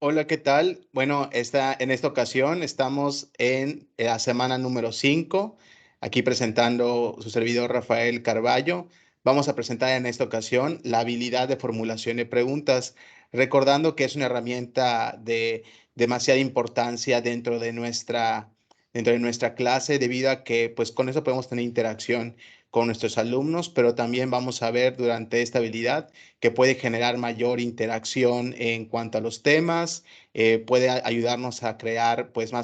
Hola, ¿qué tal? Bueno, en esta ocasión estamos en la semana número 5, aquí presentando su servidor Rafael Carballo. Vamos a presentar en esta ocasión la habilidad de formulación de preguntas, recordando que es una herramienta de demasiada importancia dentro de nuestra clase, debido a que pues con eso podemos tener interacción con nuestros alumnos, pero también vamos a ver durante esta habilidad que puede generar mayor interacción en cuanto a los temas, puede ayudarnos a crear, pues, a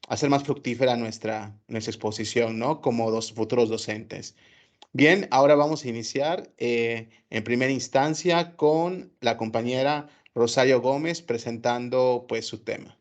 hacer más fructífera nuestra exposición, ¿no? Como dos futuros docentes. Bien, ahora vamos a iniciar en primera instancia con la compañera Rosario Gómez presentando, pues, su tema.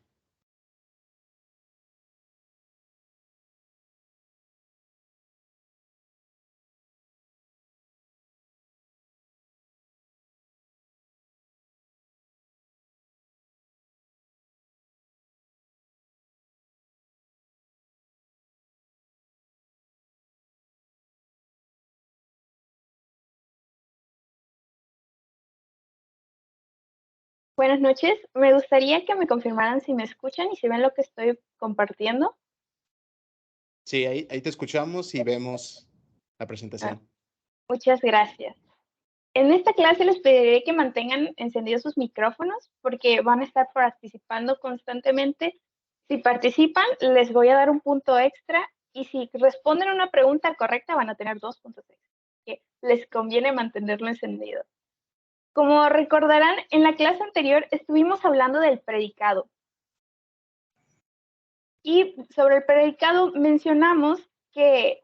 Buenas noches. Me gustaría que me confirmaran si me escuchan y si ven lo que estoy compartiendo. Sí, ahí te escuchamos y vemos la Ah, presentación. muchas gracias. En esta clase les pediré que mantengan encendidos sus micrófonos porque van a estar participando constantemente. Si participan, les voy a dar un punto extra y si responden una pregunta correcta van a tener 2 puntos extra. Que les conviene mantenerlo encendido. Como recordarán, en la clase anterior estuvimos hablando del predicado. Y sobre el predicado mencionamos que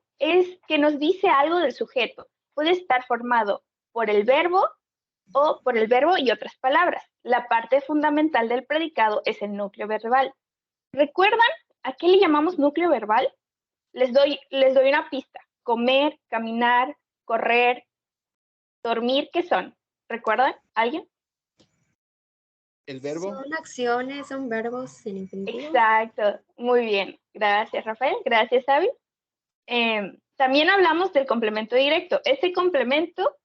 nos dice algo del sujeto. Puede estar formado por el verbo o por el verbo y otras palabras. La parte fundamental del predicado es el núcleo verbal. ¿Recuerdan a qué le llamamos núcleo verbal? Les doy una pista. Comer, caminar, correr, dormir, ¿qué son? ¿Recuerdan? ¿Alguien? ¿El verbo? Son acciones, son verbos en infinitivo. Exacto. Muy bien. Gracias, Rafael. Gracias, Avi. También hablamos del complemento directo. Este complemento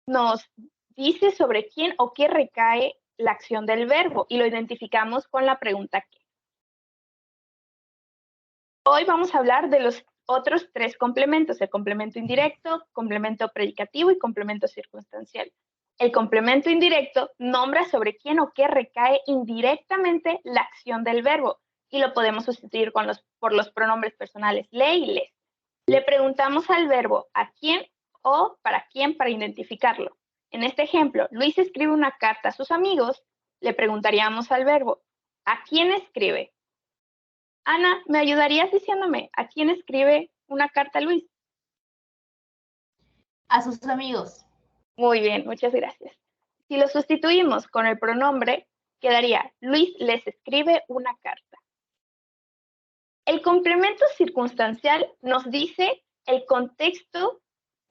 nos dice sobre quién o qué recae la acción del verbo y lo identificamos con la pregunta qué. Hoy vamos a hablar de los otros 3 complementos, el complemento indirecto, complemento predicativo y complemento circunstancial. El complemento indirecto nombra sobre quién o qué recae indirectamente la acción del verbo y lo podemos sustituir por los pronombres personales le y les. Le preguntamos al verbo a quién o para quién para identificarlo. En este ejemplo, Luis escribe una carta a sus amigos, le preguntaríamos al verbo ¿a quién escribe? Ana, ¿me ayudarías diciéndome a quién escribe una carta Luis? A sus amigos. Muy bien, muchas gracias. Si lo sustituimos con el pronombre, quedaría Luis les escribe una carta. El complemento circunstancial nos dice el contexto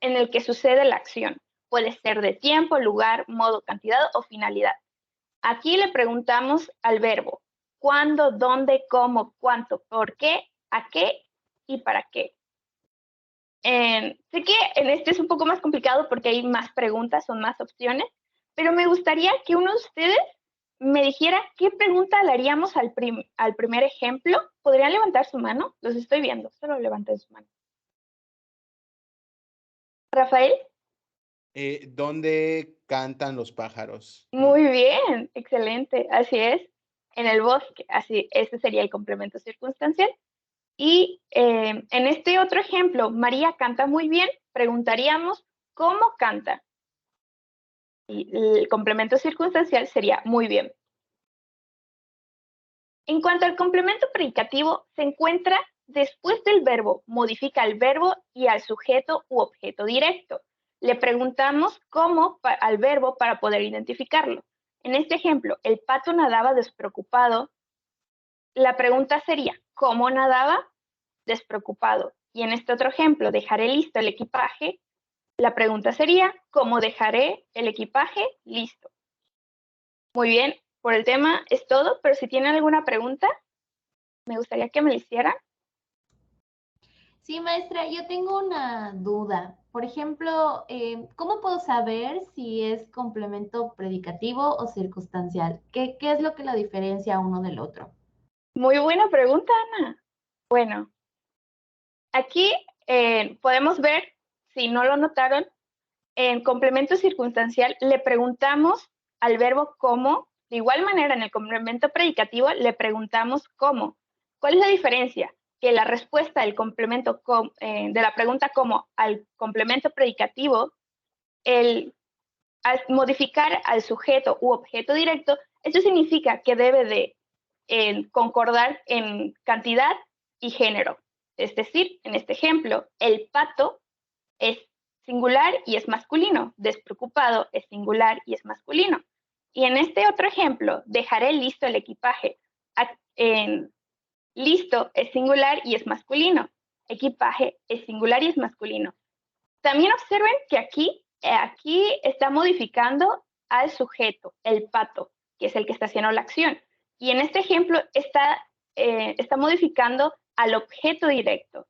en el que sucede la acción. Puede ser de tiempo, lugar, modo, cantidad o finalidad. Aquí le preguntamos al verbo cuándo, dónde, cómo, cuánto, por qué, a qué y para qué. Sé que en este es un poco más complicado porque hay más preguntas, son más opciones, pero me gustaría que uno de ustedes me dijera qué pregunta le haríamos al primer ejemplo. ¿Podrían levantar su mano? Los estoy viendo, solo levanten su mano. Rafael, ¿Dónde cantan los pájaros? ¿No? muy bien, excelente, así es, en el bosque, así, ese sería el complemento circunstancial. Y en este otro ejemplo, María canta muy bien, preguntaríamos, ¿cómo canta? Y el complemento circunstancial sería muy bien. En cuanto al complemento predicativo, se encuentra después del verbo, modifica el verbo y al sujeto u objeto directo. Le preguntamos cómo al verbo para poder identificarlo. En este ejemplo, el pato nadaba despreocupado. La pregunta sería, ¿cómo nadaba? Despreocupado. Y en este otro ejemplo, dejaré listo el equipaje. La pregunta sería, ¿cómo dejaré el equipaje listo? Muy bien, por el tema es todo, pero si tienen alguna pregunta, me gustaría que me la hicieran. Sí, maestra, yo tengo una duda. Por ejemplo, ¿cómo puedo saber si es complemento predicativo o circunstancial? ¿Qué es lo que lo diferencia uno del otro? Muy buena pregunta, Ana. Bueno, aquí podemos ver, si no lo notaron, en complemento circunstancial le preguntamos al verbo cómo. De igual manera, en el complemento predicativo le preguntamos cómo. ¿Cuál es la diferencia? Que la respuesta del complemento de la pregunta cómo al complemento predicativo, al modificar al sujeto u objeto directo, eso significa que debe de concordar en cantidad y género. Es decir, en este ejemplo, el pato es singular y es masculino, despreocupado es singular y es masculino. Y en este otro ejemplo, dejaré listo el equipaje. Listo es singular y es masculino. Equipaje es singular y es masculino. También observen que aquí está modificando al sujeto, el pato, que es el que está haciendo la acción. Y en este ejemplo está modificando al objeto directo,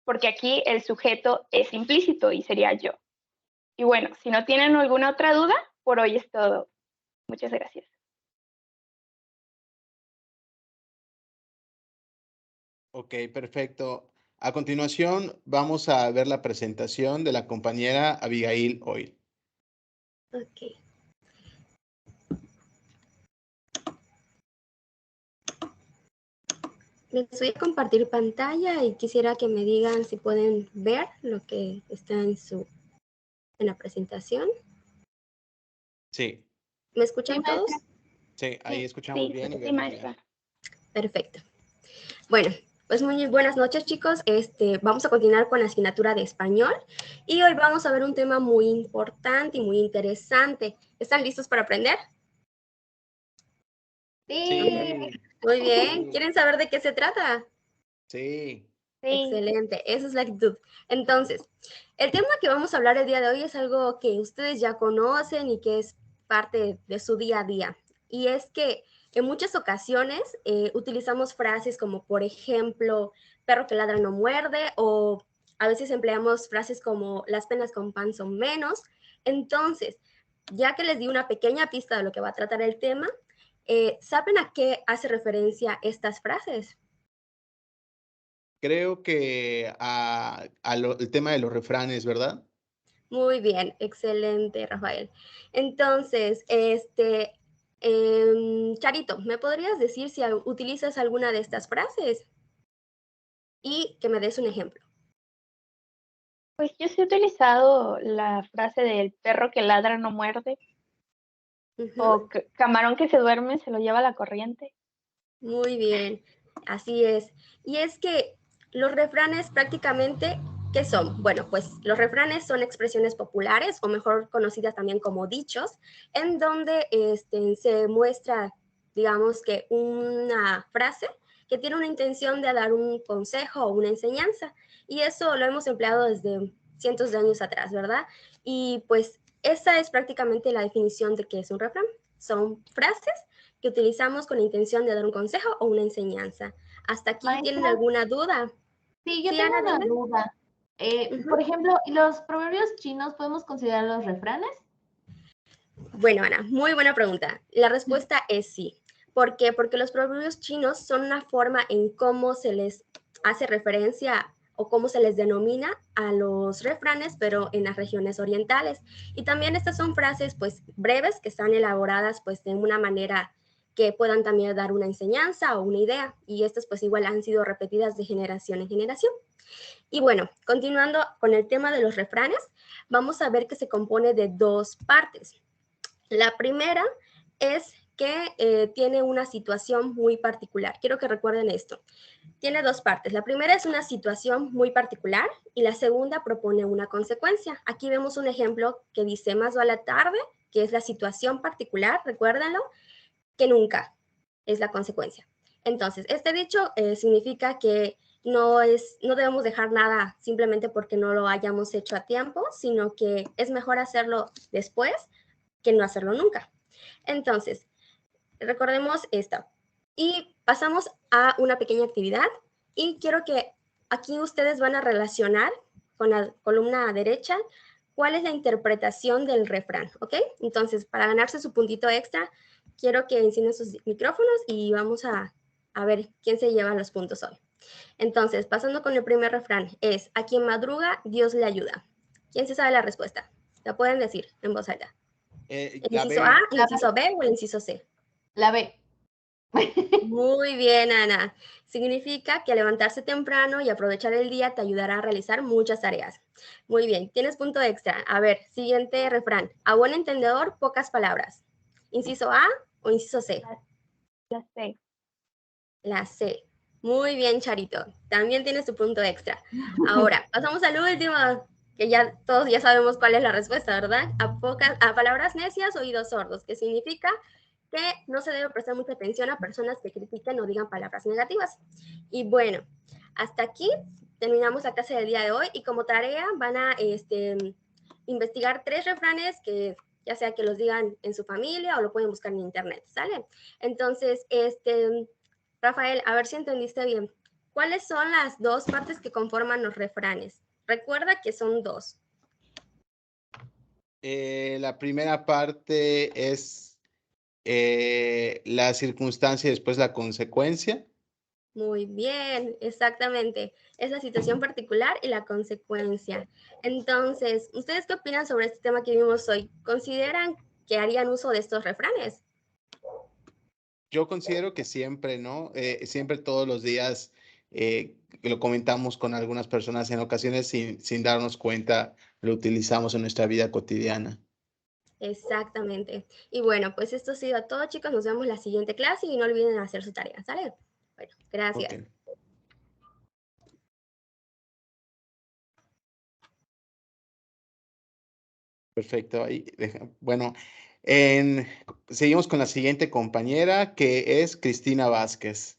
porque aquí el sujeto es implícito y sería yo. Y bueno, si no tienen alguna otra duda, por hoy es todo. Muchas gracias. Ok, perfecto. A continuación, vamos a ver la presentación de la compañera Abigail Oil. Ok. Les voy a compartir pantalla y quisiera que me digan si pueden ver lo que está en la presentación. Sí. ¿Me escuchan todos? Sí, ahí escuchamos bien y Sí, vemos maestra. bien. Perfecto. Bueno, pues muy buenas noches, chicos. Vamos a continuar con la asignatura de español y hoy vamos a ver un tema muy importante y muy interesante. ¿Están listos para aprender? Sí. Muy bien. ¿Quieren saber de qué se trata? Sí. Excelente, esa es la actitud. Entonces, el tema que vamos a hablar el día de hoy es algo que ustedes ya conocen y que es parte de su día a día. Y es que en muchas ocasiones utilizamos frases como, por ejemplo, perro que ladra no muerde, o a veces empleamos frases como las penas con pan son menos. Entonces, ya que les di una pequeña pista de lo que va a tratar el tema, ¿saben a qué hace referencia estas frases? Creo que el tema de los refranes, ¿verdad? Muy bien, excelente, Rafael. Entonces, Charito, ¿me podrías decir si utilizas alguna de estas frases? Y que me des un ejemplo. Pues yo sí he utilizado la frase del perro que ladra no muerde, o camarón que se duerme se lo lleva la corriente. Muy bien, así es. Y es que los refranes prácticamente, ¿qué son? Bueno, pues los refranes son expresiones populares, o mejor conocidas también como dichos, en donde se muestra, digamos que una frase que tiene una intención de dar un consejo o una enseñanza. Y eso lo hemos empleado desde cientos de años atrás, ¿verdad? Y pues esa es prácticamente la definición de qué es un refrán. Son frases que utilizamos con la intención de dar un consejo o una enseñanza. ¿Hasta aquí Maestra, tienen alguna duda? Sí, yo Sí, tengo Ana, una dime. duda. Por ejemplo, ¿los proverbios chinos podemos considerarlos refranes? Bueno, Ana, muy buena pregunta. La respuesta es sí. ¿Por qué? Porque los proverbios chinos son una forma en cómo se les hace referencia o cómo se les denomina a los refranes, pero en las regiones orientales. Y también estas son frases pues breves que están elaboradas pues de una manera que puedan también dar una enseñanza o una idea. Y estas pues igual han sido repetidas de generación en generación. Y bueno, continuando con el tema de los refranes, vamos a ver que se compone de dos partes. La primera es que tiene una situación muy particular. Quiero que recuerden esto. Tiene dos partes. La primera es una situación muy particular y la segunda propone una consecuencia. Aquí vemos un ejemplo que dice más vale tarde, que es la situación particular, recuérdenlo, que nunca es la consecuencia. Entonces, este dicho significa que no debemos dejar nada simplemente porque no lo hayamos hecho a tiempo, sino que es mejor hacerlo después que no hacerlo nunca. Entonces, recordemos esto. Y pasamos a una pequeña actividad y quiero que aquí ustedes van a relacionar con la columna derecha cuál es la interpretación del refrán, ¿ok? Entonces, para ganarse su puntito extra, quiero que enciendan sus micrófonos y vamos a ver quién se lleva los puntos hoy. Entonces, pasando con el primer refrán, es a quien madruga, Dios le ayuda. ¿Quién se sabe la respuesta? La pueden decir en voz alta. ¿El inciso A, el inciso B o el inciso C? La B. Muy bien, Ana. Significa que levantarse temprano y aprovechar el día te ayudará a realizar muchas tareas. Muy bien, tienes punto extra. A ver, siguiente refrán. A buen entendedor, pocas palabras. ¿Inciso A o inciso C? La C. La C. Muy bien, Charito. También tienes tu punto extra. Ahora, pasamos al último, que ya todos ya sabemos cuál es la respuesta, ¿verdad? A palabras necias, oídos sordos, que significa que no se debe prestar mucha atención a personas que critiquen o digan palabras negativas. Y bueno, hasta aquí terminamos la clase del día de hoy y como tarea van a investigar 3 refranes que ya sea que los digan en su familia o lo pueden buscar en internet, ¿sale? Entonces, Rafael, a ver si entendiste bien. ¿Cuáles son las 2 partes que conforman los refranes? Recuerda que son 2. La primera parte es la circunstancia y después la consecuencia. Muy bien, exactamente. Es la situación particular y la consecuencia. Entonces, ¿ustedes qué opinan sobre este tema que vimos hoy? ¿Consideran que harían uso de estos refranes? Yo considero que siempre, ¿no? Siempre todos los días lo comentamos con algunas personas, en ocasiones sin darnos cuenta, lo utilizamos en nuestra vida cotidiana. Exactamente. Y bueno, pues esto ha sido todo, chicos. Nos vemos en la siguiente clase y no olviden hacer su tarea, ¿sale? Bueno, gracias. Okay. Perfecto. Bueno, seguimos con la siguiente compañera, que es Cristina Vázquez.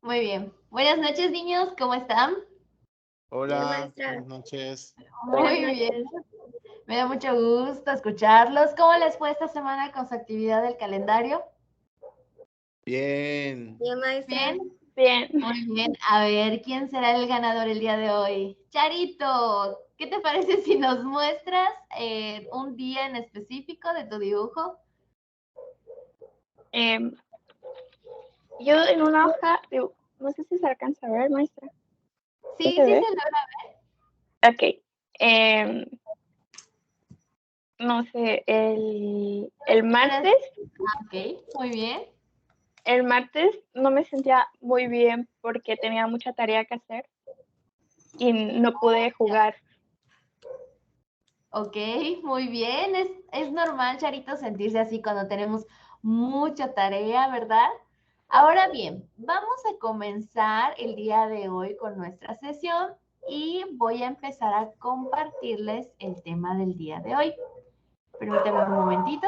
Muy bien. Buenas noches, niños. ¿Cómo están? Hola, maestra. buenas noches. Muy bien. Me da mucho gusto escucharlos. ¿Cómo les fue esta semana con su actividad del calendario? Bien. Bien, maestra. Bien. Bien. Muy bien. A ver, ¿quién será el ganador el día de hoy? Charito, ¿qué te parece si nos muestras un día en específico de tu dibujo? Yo en una hoja, no sé si se alcanza a ver, maestra. Sí, se sí ve? se logra ver. Ok. No sé, el martes. Ok, muy bien. El martes no me sentía muy bien porque tenía mucha tarea que hacer y no pude jugar. Ok, muy bien. Es normal, Charito, sentirse así cuando tenemos mucha tarea, ¿verdad? Ahora bien, vamos a comenzar el día de hoy con nuestra sesión y voy a empezar a compartirles el tema del día de hoy. Permítanme un momentito.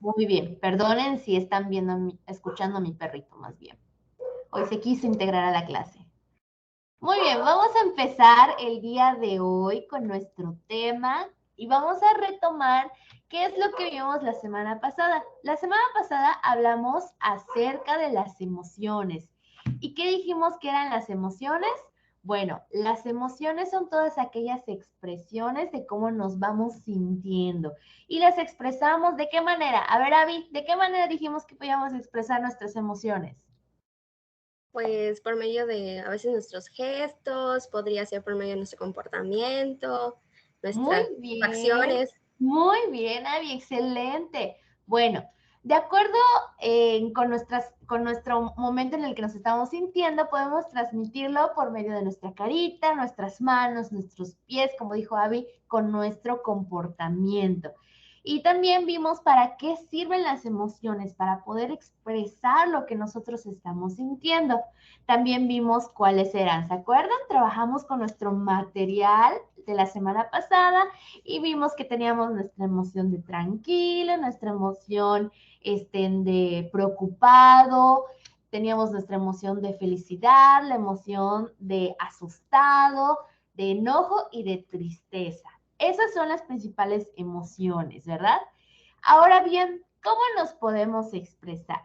Muy bien, perdonen si están viendo, escuchando a mi perrito más bien. Hoy se quiso integrar a la clase. Muy bien, vamos a empezar el día de hoy con nuestro tema y vamos a retomar qué es lo que vimos la semana pasada. La semana pasada hablamos acerca de las emociones. ¿Y qué dijimos que eran las emociones? Bueno, las emociones son todas aquellas expresiones de cómo nos vamos sintiendo. Y las expresamos ¿de qué manera? A ver, Abby, ¿de qué manera dijimos que podíamos expresar nuestras emociones? Pues por medio de a veces nuestros gestos, podría ser por medio de nuestro comportamiento, nuestras acciones. Muy bien, Abby, excelente. Bueno, de acuerdo con nuestro momento en el que nos estamos sintiendo, podemos transmitirlo por medio de nuestra carita, nuestras manos, nuestros pies, como dijo Abby, con nuestro comportamiento. Y también vimos para qué sirven las emociones, para poder expresar lo que nosotros estamos sintiendo. También vimos cuáles eran, ¿se acuerdan? Trabajamos con nuestro material la semana pasada y vimos que teníamos nuestra emoción de tranquilo, nuestra emoción de preocupado, teníamos nuestra emoción de felicidad, la emoción de asustado, de enojo y de tristeza. Esas son las principales emociones, ¿verdad? Ahora bien, ¿cómo nos podemos expresar?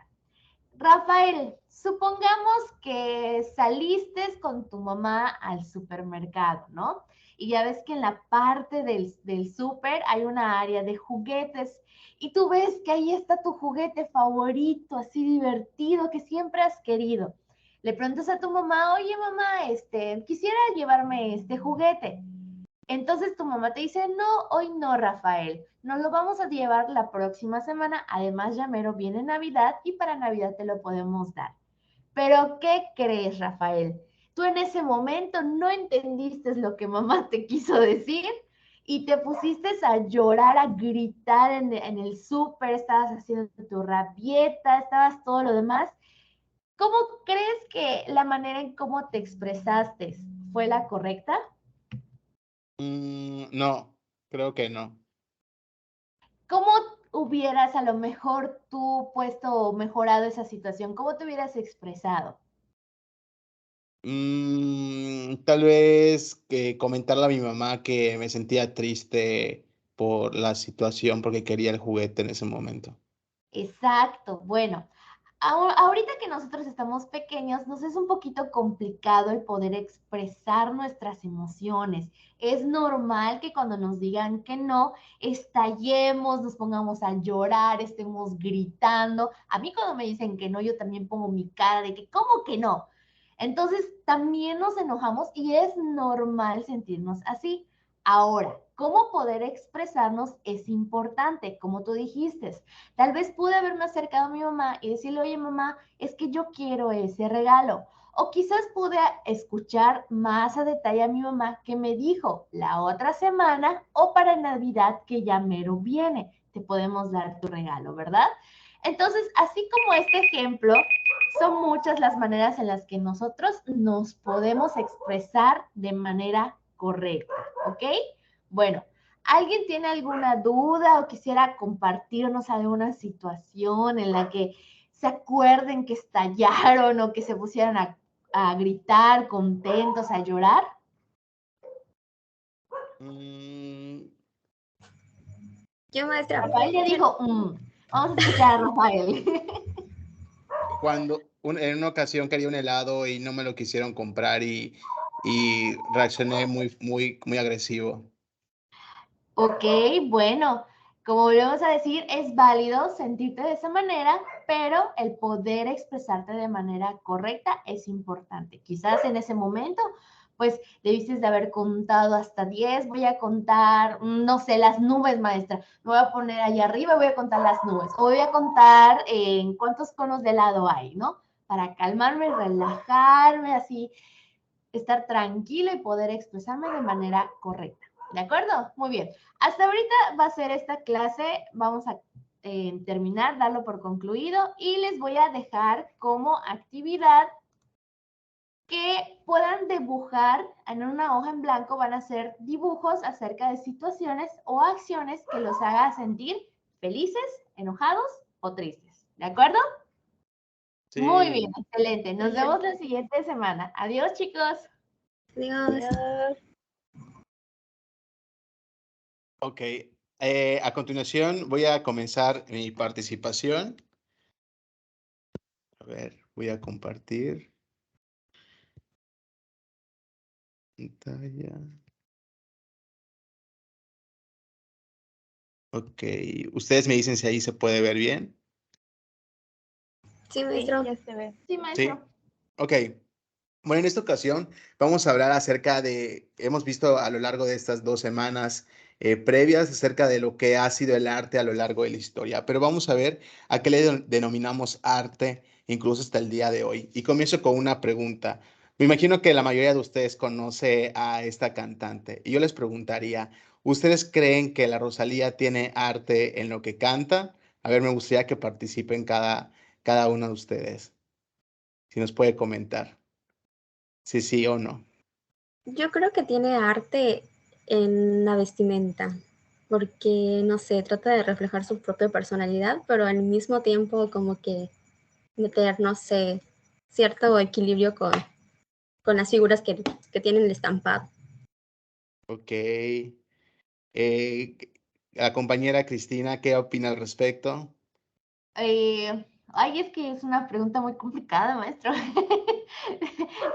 Rafael, supongamos que saliste con tu mamá al supermercado, ¿no? Y ya ves que en la parte del súper hay una área de juguetes y tú ves que ahí está tu juguete favorito, así divertido, que siempre has querido. Le preguntas a tu mamá, oye mamá, quisiera llevarme este juguete. Entonces tu mamá te dice, no, hoy no, Rafael, nos lo vamos a llevar la próxima semana. Además, ya mero viene Navidad y para Navidad te lo podemos dar. Pero, ¿qué crees, Rafael? Tú en ese momento no entendiste lo que mamá te quiso decir y te pusiste a llorar, a gritar en el súper, estabas haciendo tu rabieta, estabas todo lo demás. ¿Cómo crees que la manera en cómo te expresaste fue la correcta? No, creo que no. ¿Cómo hubieras a lo mejor tú puesto o mejorado esa situación? ¿Cómo te hubieras expresado? Tal vez que comentarle a mi mamá que me sentía triste por la situación porque quería el juguete en ese momento. Exacto. Bueno, ahorita que nosotros estamos pequeños, nos es un poquito complicado el poder expresar nuestras emociones. Es normal que cuando nos digan que no, estallemos, nos pongamos a llorar, estemos gritando. A mí cuando me dicen que no, yo también pongo mi cara de que, ¿cómo que no? Entonces también nos enojamos y es normal sentirnos así. Ahora, ¿cómo poder expresarnos es importante? Como tú dijiste, tal vez pude haberme acercado a mi mamá y decirle, oye mamá, es que yo quiero ese regalo. O quizás pude escuchar más a detalle a mi mamá que me dijo la otra semana o para Navidad que ya mero viene, te podemos dar tu regalo, ¿verdad? Entonces, así como este ejemplo, son muchas las maneras en las que nosotros nos podemos expresar de manera correcta, ¿ok? Bueno, ¿alguien tiene alguna duda o quisiera compartirnos alguna situación en la que se acuerden que estallaron o que se pusieran a gritar, contentos, a llorar? Mm, Yo, maestra. Rafael ya dijo, vamos a escuchar a Rafael. Cuando en una ocasión quería un helado y no me lo quisieron comprar y reaccioné muy agresivo. Ok, bueno, como volvemos a decir, es válido sentirte de esa manera, pero el poder expresarte de manera correcta es importante. Quizás en ese momento, pues debiste de haber contado hasta 10, voy a contar, no sé, las nubes, maestra. Me voy a poner allá arriba, voy a contar las nubes. O voy a contar en cuántos conos de helado hay, ¿no? Para calmarme, relajarme, así, estar tranquilo y poder expresarme de manera correcta. ¿De acuerdo? Muy bien. Hasta ahorita va a ser esta clase. Vamos a terminar, darlo por concluido y les voy a dejar como actividad que puedan dibujar en una hoja en blanco. Van a hacer dibujos acerca de situaciones o acciones que los haga sentir felices, enojados o tristes. ¿De acuerdo? Sí. Muy bien, excelente. Nos vemos la siguiente semana. Adiós, chicos. Adiós. Adiós. Ok. A continuación voy a comenzar mi participación. A ver, voy a compartir pantalla. Ok. Ustedes me dicen si ahí se puede ver bien. Sí, Sí, maestro. ya se ve. Sí, Sí. maestro. Ok. Bueno, en esta ocasión vamos a hablar acerca hemos visto a lo largo de estas 2 semanas previas acerca de lo que ha sido el arte a lo largo de la historia, pero vamos a ver a qué le denominamos arte incluso hasta el día de hoy. Y comienzo con una pregunta. Me imagino que la mayoría de ustedes conoce a esta cantante y yo les preguntaría, ¿ustedes creen que la Rosalía tiene arte en lo que canta? A ver, me gustaría que participen cada uno de ustedes, si nos puede comentar. Sí, sí o no. Yo creo que tiene arte en la vestimenta, porque, no sé, trata de reflejar su propia personalidad, pero al mismo tiempo como que meter, no sé, cierto equilibrio con las figuras que tienen el estampado. Ok. Eh, la compañera Cristina, ¿qué opina al respecto? Ay, es que es una pregunta muy complicada, maestro.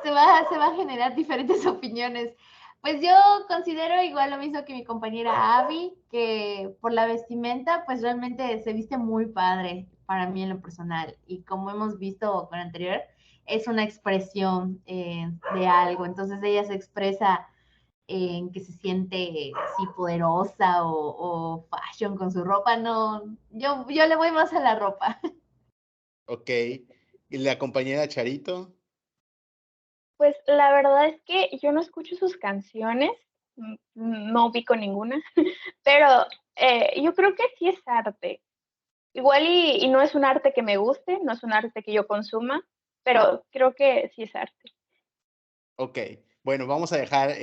Se va a generar diferentes opiniones. Pues yo considero igual lo mismo que mi compañera Abby, que por la vestimenta, pues realmente se viste muy padre para mí en lo personal. Y como hemos visto con anterior, es una expresión de algo. Entonces ella se expresa en que se siente así poderosa o fashion con su ropa. No, yo le voy más a la ropa. Ok. ¿Y la compañera Charito? Pues la verdad es que yo no escucho sus canciones, no ubico ninguna, pero yo creo que sí es arte. Igual y no es un arte que me guste, no es un arte que yo consuma, pero creo que sí es arte. Ok, bueno, vamos a dejar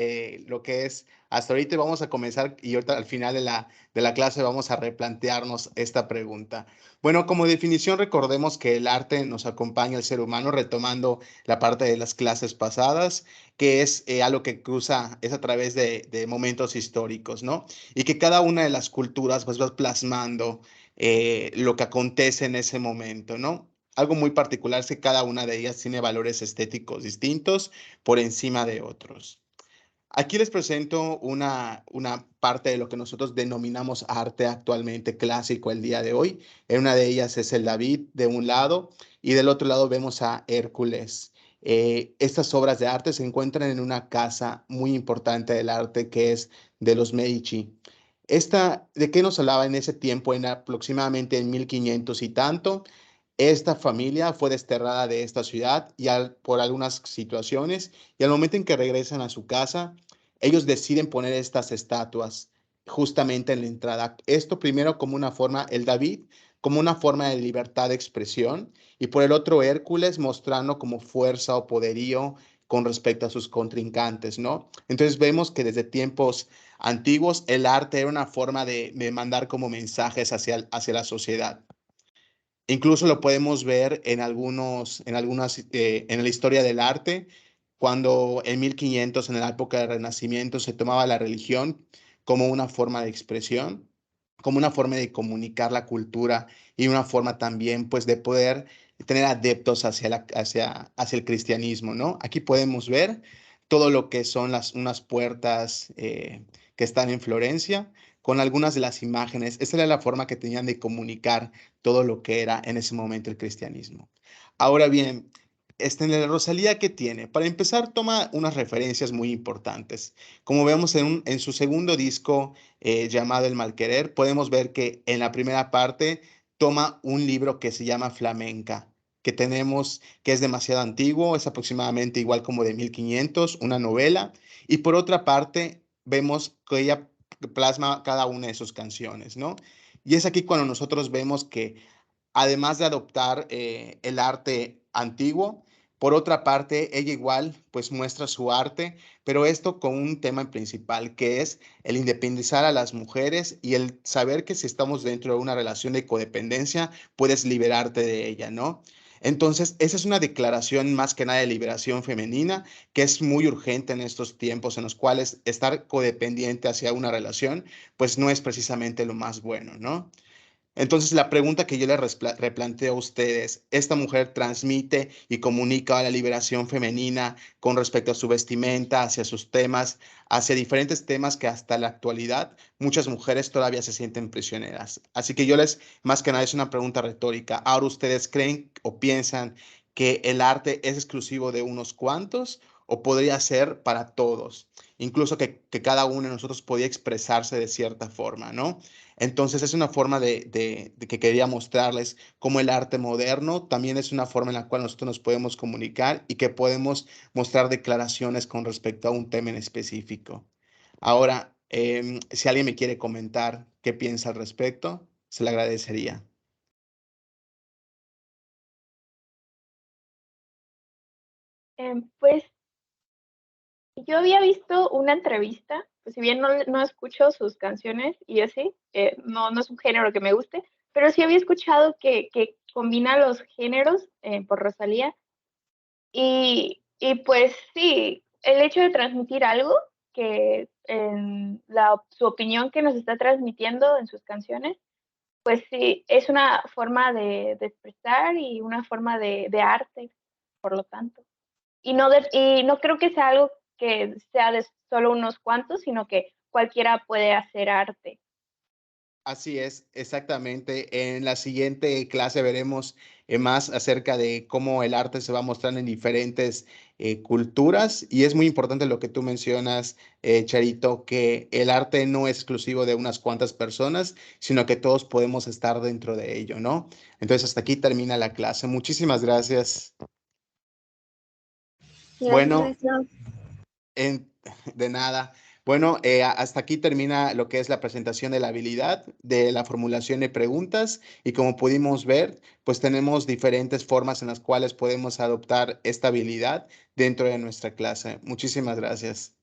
lo que es hasta ahorita y vamos a comenzar y ahorita al final de la clase vamos a replantearnos esta pregunta. Bueno, como definición recordemos que el arte nos acompaña al ser humano retomando la parte de las clases pasadas, que es algo que cruza, es a través de momentos históricos, ¿no? Y que cada una de las culturas pues va plasmando lo que acontece en ese momento, ¿no? Algo muy particular es que cada una de ellas tiene valores estéticos distintos por encima de otros. Aquí les presento una parte de lo que nosotros denominamos arte actualmente clásico el día de hoy. En una de ellas es el David de un lado y del otro lado vemos a Hércules. Estas obras de arte se encuentran en una casa muy importante del arte que es de los Medici. ¿De qué nos hablaba en ese tiempo? En aproximadamente en 1500 y tanto. Esta familia fue desterrada de esta ciudad por algunas situaciones y al momento en que regresan a su casa, ellos deciden poner estas estatuas justamente en la entrada. Esto primero como una forma, el David, como una forma de libertad de expresión y por el otro Hércules mostrando como fuerza o poderío con respecto a sus contrincantes, ¿no? Entonces vemos que desde tiempos antiguos el arte era una forma de mandar como mensajes hacia la sociedad. Incluso lo podemos ver en la historia del arte, cuando en 1500, en la época del Renacimiento, se tomaba la religión como una forma de expresión, como una forma de comunicar la cultura y una forma también, pues, de poder tener adeptos hacia el cristianismo, ¿no? Aquí podemos ver todo lo que son unas puertas que están en Florencia, con algunas de las imágenes. Esa era la forma que tenían de comunicar todo lo que era en ese momento el cristianismo. Ahora bien, en la Rosalía, ¿qué tiene? Para empezar, toma unas referencias muy importantes. Como vemos en su segundo disco llamado El Malquerer, podemos ver que en la primera parte toma un libro que se llama Flamenca, que tenemos, que es demasiado antiguo, es aproximadamente igual como de 1500, una novela, y por otra parte vemos que ella plasma cada una de sus canciones, ¿no? Y es aquí cuando nosotros vemos que además de adoptar el arte antiguo, por otra parte, ella igual pues muestra su arte, pero esto con un tema principal que es el independizar a las mujeres y el saber que si estamos dentro de una relación de codependencia, puedes liberarte de ella, ¿no? Entonces, esa es una declaración más que nada de liberación femenina, que es muy urgente en estos tiempos en los cuales estar codependiente hacia una relación, pues no es precisamente lo más bueno, ¿no? Entonces, la pregunta que yo le replanteo a ustedes, ¿esta mujer transmite y comunica la liberación femenina con respecto a su vestimenta, hacia sus temas, hacia diferentes temas que hasta la actualidad muchas mujeres todavía se sienten prisioneras? Así que más que nada, es una pregunta retórica. ¿Ahora ustedes creen o piensan que el arte es exclusivo de unos cuantos o podría ser para todos? Incluso que cada uno de nosotros podía expresarse de cierta forma, ¿no? Entonces es una forma de que quería mostrarles cómo el arte moderno también es una forma en la cual nosotros nos podemos comunicar y que podemos mostrar declaraciones con respecto a un tema en específico. Ahora, si alguien me quiere comentar qué piensa al respecto, se le agradecería. Pues Yo había visto una entrevista, pues si bien no escucho sus canciones y así, no es un género que me guste, pero sí había escuchado que combina los géneros por Rosalía. Y pues sí, el hecho de transmitir algo que en su opinión que nos está transmitiendo en sus canciones, pues sí, es una forma de expresar y una forma de arte, por lo tanto. Y no creo que sea algo que sea de solo unos cuantos, sino que cualquiera puede hacer arte. Así es, exactamente. En la siguiente clase veremos más acerca de cómo el arte se va mostrando en diferentes culturas y es muy importante lo que tú mencionas, Charito, que el arte no es exclusivo de unas cuantas personas, sino que todos podemos estar dentro de ello, ¿no? Entonces, hasta aquí termina la clase. Muchísimas gracias. Gracias, Bueno, maestro. en- de nada. Bueno, hasta aquí termina lo que es la presentación de la habilidad, de la formulación de preguntas y como pudimos ver, pues tenemos diferentes formas en las cuales podemos adoptar esta habilidad dentro de nuestra clase. Muchísimas gracias.